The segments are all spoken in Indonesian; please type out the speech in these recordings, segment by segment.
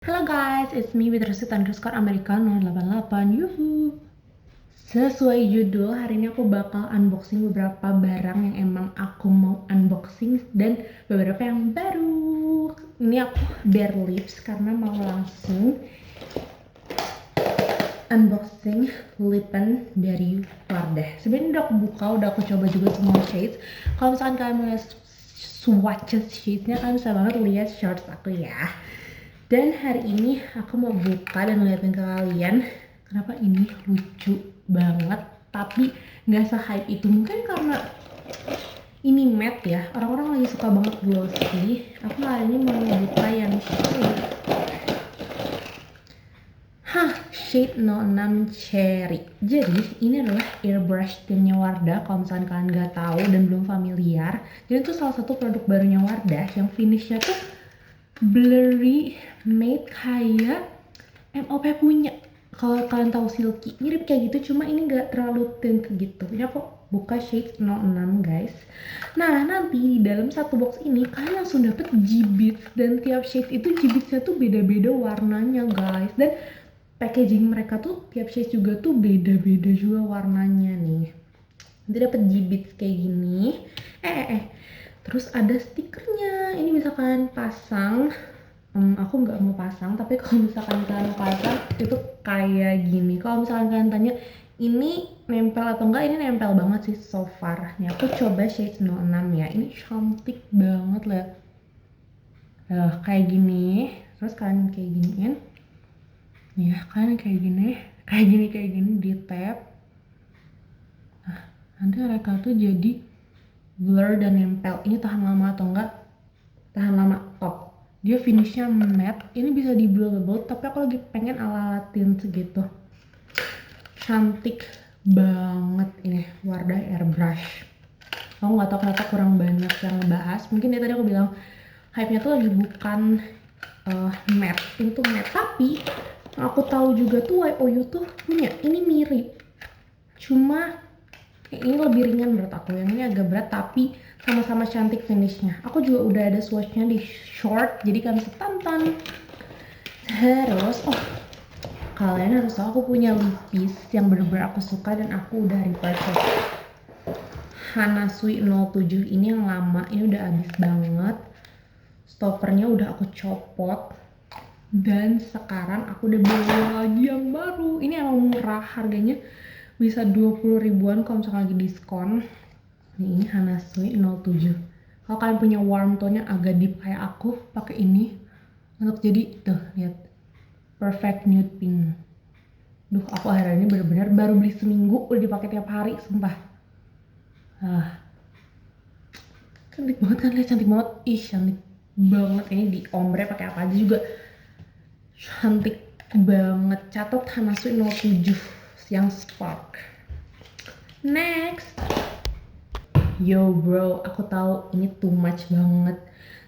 Halo guys, it's me with Americano 88. Yuhu. Sesuai judul, hari ini aku bakal unboxing beberapa barang yang emang aku mau unboxing dan beberapa yang baru. Ini aku bare lips karena mau langsung unboxing lipen dari Wardah. Sebenarnya udah aku buka, udah aku coba juga semua shades. Kalau misalkan kalian mau lihat swatches shadesnya, kalian bisa banget lihat shorts aku ya. Dan hari ini aku mau buka dan ngeliatin ke kalian kenapa ini lucu banget tapi nggak se-hype itu. Mungkin karena ini matte ya, orang-orang lagi suka banget glossy. Aku hari ini mau buka yang shade 06 Cherry. Jadi ini adalah airbrush tinnya Wardah. Kalau misalkan kalian nggak tahu dan belum familiar, jadi itu salah satu produk barunya Wardah yang finishnya tuh blurry matte kayak MOP punya. Kalau kalian tahu Silky, mirip kayak gitu, cuma ini nggak terlalu tint gitu. Ini aku buka shade 06 guys. Nah nanti di dalam satu box ini kalian langsung dapet G-beads, dan tiap shade itu G-beadsnya tuh beda-beda warnanya guys. Dan packaging mereka tuh tiap shade juga tuh beda-beda juga warnanya nih. Nanti dapet G-beads kayak gini. Terus ada stikernya. Ini bisa kalian pasang. Aku nggak mau pasang, tapi kalau misalkan kalian pasang itu kayak gini. Kalau misalkan kalian tanya ini nempel atau enggak, ini nempel banget sih so far. Nih aku coba shade 06 ya. Ini cantik banget lah. Kayak gini. Terus kalian kayak giniin. Ya kan kayak gini di tap. Nah, nanti mereka tuh jadi blur dan nempel. Ini tahan lama atau enggak? Tahan lama top. Dia finishnya matte. Ini bisa di blurable, tapi aku lagi pengen ala-ala tint segitu. Cantik banget ini Wardah airbrush. Aku nggak tahu kenapa kurang banyak yang ngebahas. Mungkin dari tadi aku bilang hype-nya tuh lagi bukan matte. Ini tuh matte, tapi aku tahu juga tuh YOU tuh punya. Ini mirip, cuma ini lebih ringan menurut aku. Yang ini agak berat tapi sama-sama cantik finishnya. Aku juga udah ada swatchnya di short, jadi kalian bisa tonton. Terus kalian harus tahu aku punya lip piece yang bener-bener aku suka dan aku udah repurchase. Hanasui 07 ini yang lama, ini udah habis banget. Stoppernya udah aku copot. Dan sekarang aku udah beli lagi yang baru. Ini emang murah, harganya bisa 20 ribuan kalau misalkan lagi diskon. Ini Hanasui 07. Kalau kalian punya warm tone yang agak deep kayak aku, pakai ini untuk jadi tuh lihat perfect nude pink. Duh, aku akhirnya ini bener-bener baru beli seminggu udah dipakai tiap hari, sumpah. Cantik banget kan, lihat cantik banget. Ih, cantik banget. Ini di ombre pakai apa aja juga cantik banget. Catat Hanasui 07 yang spark. Next, yo bro, aku tahu ini too much banget,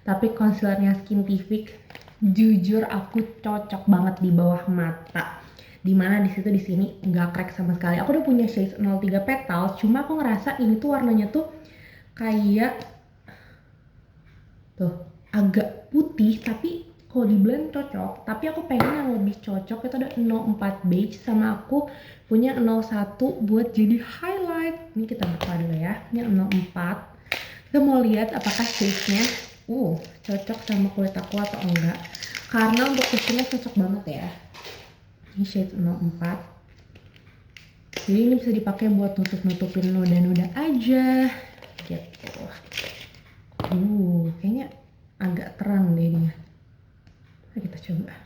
tapi concealernya Skintific jujur aku cocok banget di bawah mata, dimana di sini nggak crack sama sekali. Aku udah punya shade 03 petal, cuma aku ngerasa ini tuh warnanya tuh kayak tuh agak putih, tapi kalau di blend cocok. Tapi aku pengen yang lebih cocok itu ada 04 beige, sama aku punya 01 buat jadi highlight. Ini kita buka dulu ya. Ini 04. Kita mau lihat apakah shade-nya cocok sama kulit aku atau enggak. Karena untuk kucingnya cocok banget ya. Ini shade 04. Jadi ini bisa dipakai buat nutup-nutupin noda-noda aja gitu. Kayaknya agak terang deh ini. Kita coba.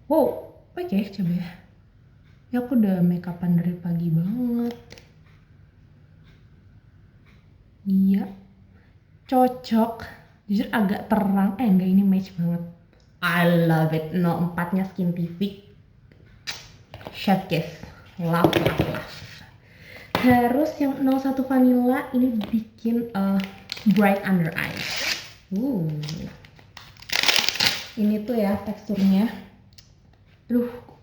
Wow, oke, coba ya. Ya aku udah make upan dari pagi banget. Iya, cocok. Jujur agak terang. Enggak, ini match banget. I love it. 04-nya Skintific. Chef kiss. Love. Terus yang 01 vanilla ini bikin bright under eyes. Ini tuh ya teksturnya.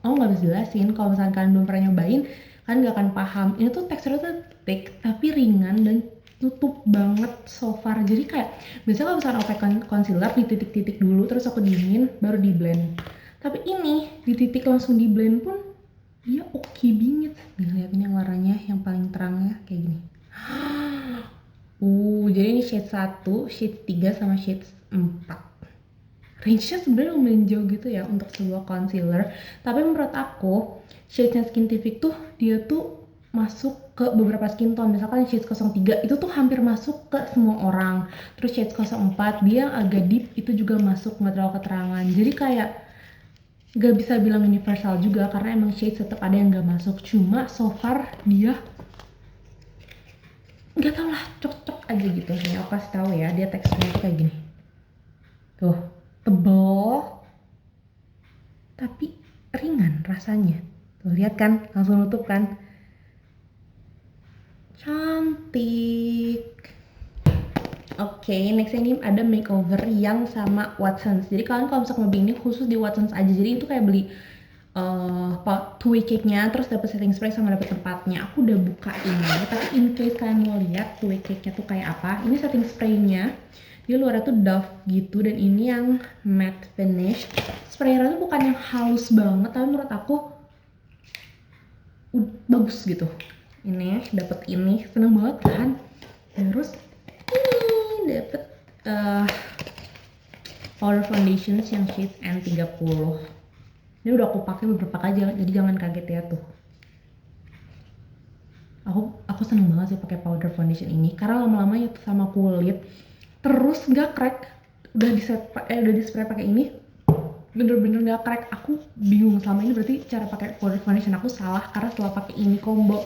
Aku nggak bisa jelasin. Kalau misalkan kalian belum pernah nyobain, kalian nggak akan paham. Ini tuh teksturnya tuh thick tapi ringan dan nutup banget so far. Jadi kayak biasanya kalau misalkan aku pakai concealer di titik-titik dulu terus aku dingin baru di blend, tapi ini di titik langsung di blend pun dia oke banget. Nih lihat ini warnanya yang paling terangnya kayak gini. Jadi ini shade 1, shade 3 sama shade 4. Range-nya sebenarnya lumayan jauh gitu ya untuk sebuah concealer, tapi menurut aku shade-nya Skintific tuh dia tuh masuk ke beberapa skin tone. Misalkan shade 03 itu tuh hampir masuk ke semua orang, terus shade 04 dia agak deep itu juga masuk, nggak terlalu keterangan. Jadi kayak gak bisa bilang universal juga karena emang shade tetap ada yang gak masuk. Cuma so far dia nggak tau lah, cocok aja gitu. Nih aku kasih tahu ya, dia teksturnya tuh kayak gini tuh, tebal tapi ringan rasanya. Tuh lihat kan, langsung nutup kan, cantik. Oke, next ini ada makeover yang sama Watsons. Jadi kalian kalau misalkan mau beli ini khusus di Watsons aja. Jadi itu kayak beli two-way cake-nya, terus dapat setting spray sama dapat tempatnya. Aku udah buka ini, tapi in case kalian mau lihat two-way cake-nya tuh kayak apa, ini setting spray-nya. Dia luarnya tuh dove gitu, dan ini yang matte finish. Sprayernya tuh bukan yang halus banget, tapi menurut aku bagus gitu. Ini dapet ini, seneng banget kan. Terus ini dapet powder foundations yang shade N30. Ini udah aku pakai beberapa kali aja, jadi jangan kaget ya tuh. Aku seneng banget sih pakai powder foundation ini karena lama-lama ya sama kulit, terus nggak crack. Udah di spray pakai ini bener-bener nggak crack. Aku bingung selama ini, berarti cara pakai powder foundation aku salah karena setelah pakai ini combo,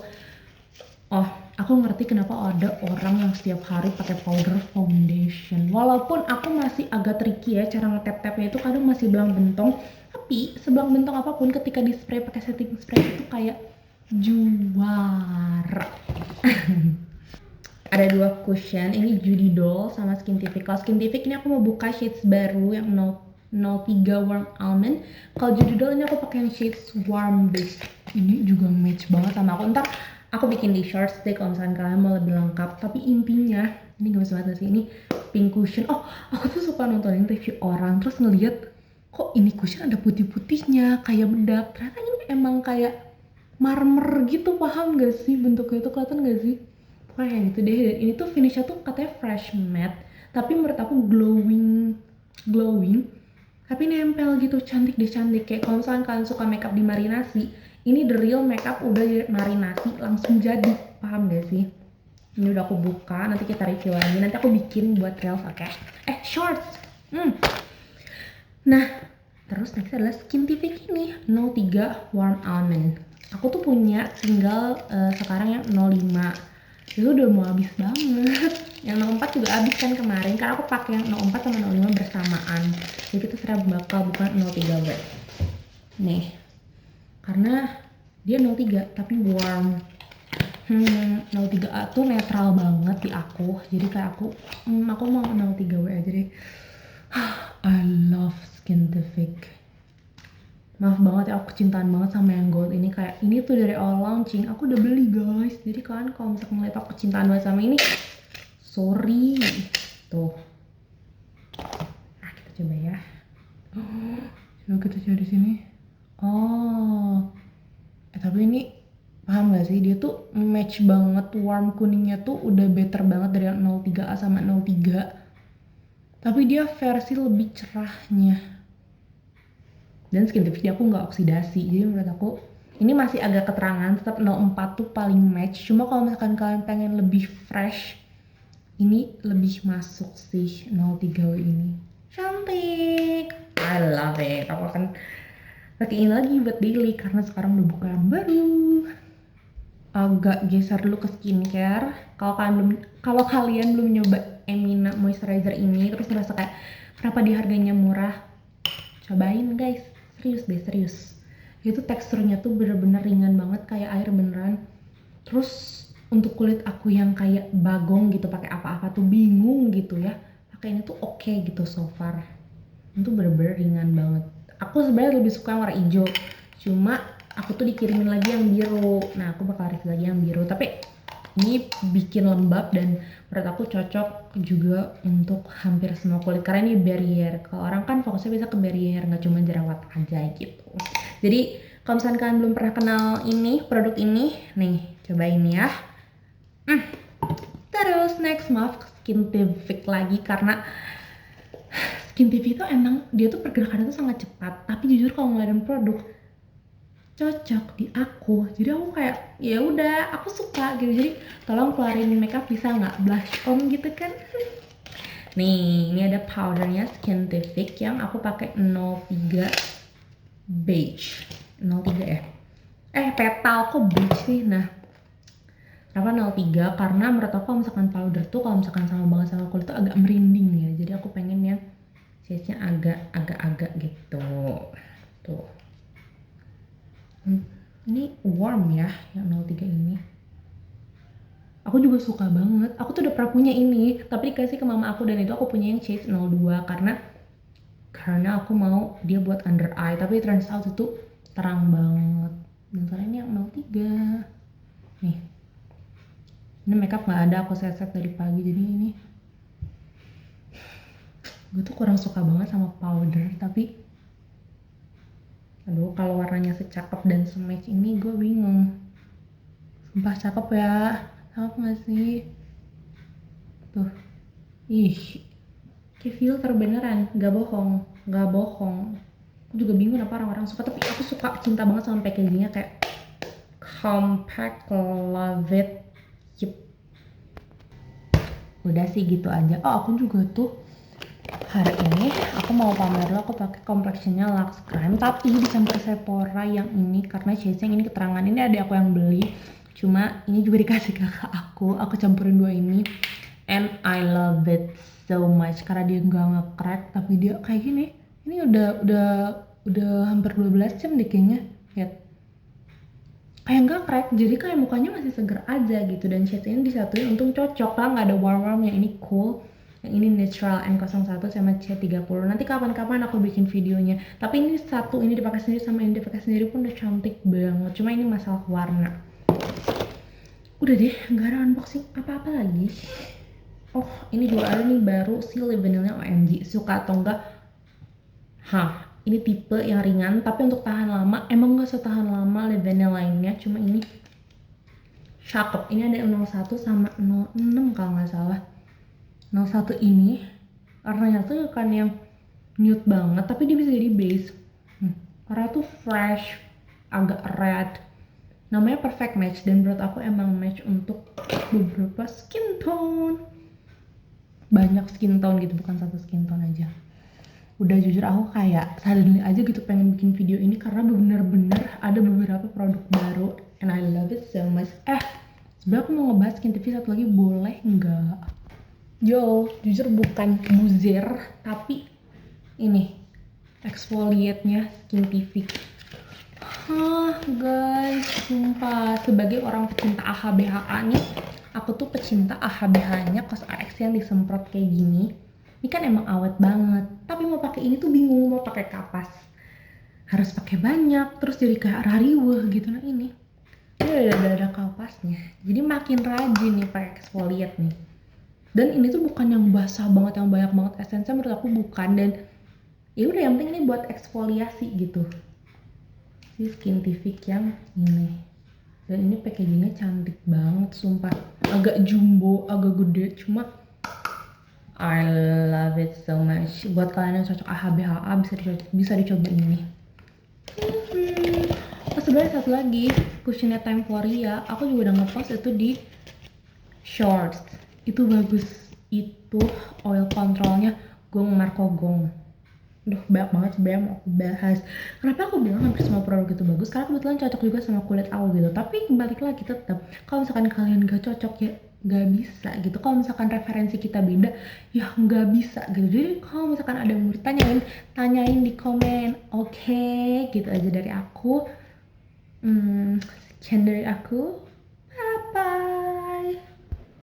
aku ngerti kenapa ada orang yang setiap hari pakai powder foundation. Walaupun aku masih agak tricky ya cara ngetap-tapnya, itu kadang masih belang bentong. Tapi sebelang bentong apapun ketika di spray pakai setting spray itu kayak juara. Ada dua cushion, ini Judy Doll sama Skintific. Kalau Skintific ini aku mau buka shades baru yang 03 Warm Almond. Kalau Judy Doll ini aku pakai yang shades Warm Base. Ini juga match banget sama aku. Ntar aku bikin di shorts deh kalau misalkan kalian mau lebih lengkap. Tapi intinya ini gemes banget sih, ini pink cushion. Aku tuh suka nontonin review orang terus ngeliat kok ini cushion ada putih-putihnya kayak bedak. Ternyata ini emang kayak marmer gitu, paham gak sih bentuknya itu, kelihatan gak sih? Pokoknya kayak gitu deh. Dan ini tuh finishnya tuh katanya fresh matte, tapi menurut aku glowing tapi nempel gitu. Cantik deh, cantik. Kayak kalau misalkan kalian suka makeup dimarinasi, ini the real makeup udah marinasi langsung jadi, paham gak sih? Ini udah aku buka, nanti kita review lagi, nanti aku bikin buat reels, oke? Shorts. Nah, terus next adalah Skintific ini 03 Warm Almond. Aku tuh punya tinggal sekarang yang 05. Itu udah mau habis banget. Yang 04 juga habis kan kemarin, karena aku pakai yang 04 sama 05 bersamaan. Jadi kita serap bakal bukan 03W. Nih, karena dia 03 tapi warm. 03A tuh netral banget di aku. Jadi kayak aku mau 03W aja deh. I love Skintific. Maaf banget ya, aku kecintaan banget sama yang gold ini. Kayak ini tuh dari awal launching aku udah beli guys. Jadi kalian kalau misalkan ngeliat aku kecintaan banget sama ini, sorry. Tuh, kita coba ya. Coba kita coba di sini. Tapi ini paham gak sih, dia tuh match banget. Warm kuningnya tuh udah better banget dari yang 03A sama 03. Tapi dia versi lebih cerahnya. Dan Skintific aku nggak oksidasi. Jadi menurut aku ini masih agak keterangan. Tetap 04 tuh paling match. Cuma kalau misalkan kalian pengen lebih fresh, ini lebih masuk sih 03W ini. Cantik. I love it. Aku akan pakai ini lagi buat daily karena sekarang udah buka yang baru. Agak geser dulu ke skincare. Kalau kalian belum nyoba Emina moisturizer ini terus ngerasa kayak kenapa dia harganya murah, cobain guys, serius deh, serius. Itu teksturnya tuh bener-bener ringan banget kayak air beneran. Terus untuk kulit aku yang kayak bagong gitu, pakai apa-apa tuh bingung gitu ya, pakai ini tuh oke gitu so far. Itu bener-bener ringan banget. Aku sebenarnya lebih suka yang warna hijau, cuma aku tuh dikirimin lagi yang biru. Nah aku bakal review lagi yang biru, tapi Ini bikin lembab dan menurut aku cocok juga untuk hampir semua kulit karena ini barrier. Kalau orang kan fokusnya bisa ke barrier, nggak cuma jerawat aja gitu. Jadi kalau misalkan kalian belum pernah kenal ini, produk ini, nih cobain ya. Terus next maaf Skintific lagi karena Skintific itu emang dia tuh pergerakannya tuh sangat cepat. Tapi jujur kalau ngeluarin produk cocok di aku, jadi aku kayak ya udah aku suka gitu. Jadi tolong keluarin makeup bisa nggak blush on gitu kan. Nih ini ada powdernya Skintific yang aku pakai 03 beige 03 ya petal kok beige sih. Nah kenapa 03 karena menurut aku kalau misalkan powder tuh kalau misalkan sama banget sama kulit tuh agak merinding ya, jadi aku pengen yang shade-nya agak gitu tuh. Ini warm ya yang 03 ini. Aku juga suka banget. Aku tuh udah pernah punya ini, tapi dikasih ke mama aku dan itu aku punya yang shade 02 karena aku mau dia buat under eye, tapi turns out itu terang banget. Dan karena ini yang 03. Nih. Ini makeup nggak ada, aku set dari pagi, jadi ini gue tuh kurang suka banget sama powder, tapi aduh kalau warnanya secakep dan sematch ini gue bingung. Sumpah cakep ya, cakep gak sih? Tuh, ih, kayak filter beneran, gak bohong. Aku juga bingung kenapa orang-orang suka, tapi aku suka, cinta banget sama packagingnya kayak compact, love it. Yep. Udah sih gitu aja. Oh aku juga tuh hari ini aku mau pamer dulu, aku pakai complexionnya Lux Crime tapi dicampur Sephora yang ini karena shade-nya ini keterangan ini ada aku yang beli, cuma ini juga dikasih kakak aku campurin dua ini and I love it so much karena dia nggak nge-crack tapi dia kayak gini. Ini udah hampir 12 jam deh kayaknya, lihat kayak nggak crack, jadi kayak mukanya masih seger aja gitu. Dan shade ini disatuin untung cocok lah, nggak ada warm yang ini cool, yang ini natural N01 sama C30. Nanti kapan-kapan aku bikin videonya, tapi ini satu ini dipakai sendiri sama ini dipakai sendiri pun udah cantik banget, cuma ini masalah warna. Udah deh, nggak ada unboxing apa-apa lagi. Oh ini juga ada nih baru Silly Vanilla OMG, suka atau enggak? Ini tipe yang ringan tapi untuk tahan lama emang nggak setahan lama Vanilla lainnya, cuma ini cakep. Ini ada 01 sama 06 kalau nggak salah. 01 ini warnanya tuh kan yang nude banget tapi dia bisa jadi base. Warna tuh fresh, agak red. Namanya perfect match dan menurut aku emang match untuk beberapa skin tone. Banyak skin tone gitu, bukan satu skin tone aja. Udah jujur aku kayak suddenly aja gitu pengen bikin video ini karena bener-bener ada beberapa produk baru and I love it so much. Sebenernya aku mau ngebahas Skintific satu lagi, boleh nggak? Yo, jujur bukan buzzer, tapi ini exfoliate-nya Skintific. Guys, sumpah sebagai orang pecinta AHBHA nih, aku tuh pecinta AHBH-nya COSRX yang disemprot kayak gini. Ini kan emang awet banget, tapi mau pakai ini tuh bingung mau pakai kapas. Harus pakai banyak, terus jadi kayak rariweh gitu. Nah ini udah ada kapasnya, jadi makin rajin nih pakai exfoliate nih. Dan ini tuh bukan yang basah banget, yang banyak banget esensinya, menurut aku bukan. Dan ya udah yang penting ini buat eksfoliasi gitu. Si Skintific yang ini. Dan ini packagingnya cantik banget, sumpah. Agak jumbo, agak gede, cuma I love it so much. Buat kalian yang cocok AHBHA bisa dicoba ini. Sebenarnya satu lagi, cushionnya Temphoria, aku juga udah ngepost itu di shorts. Itu bagus, itu oil controlnya Gong Marco Gong. Banyak banget sebenarnya mau aku bahas. Kenapa aku bilang hampir semua produk itu bagus? Karena kebetulan cocok juga sama kulit aku gitu. Tapi balik lagi tetap, kalau misalkan kalian gak cocok ya gak bisa gitu. Kalau misalkan referensi kita beda ya gak bisa gitu. Jadi kalau misalkan ada yang mau tanyain di komen. Oke, gitu aja dari aku. Sekian dari aku.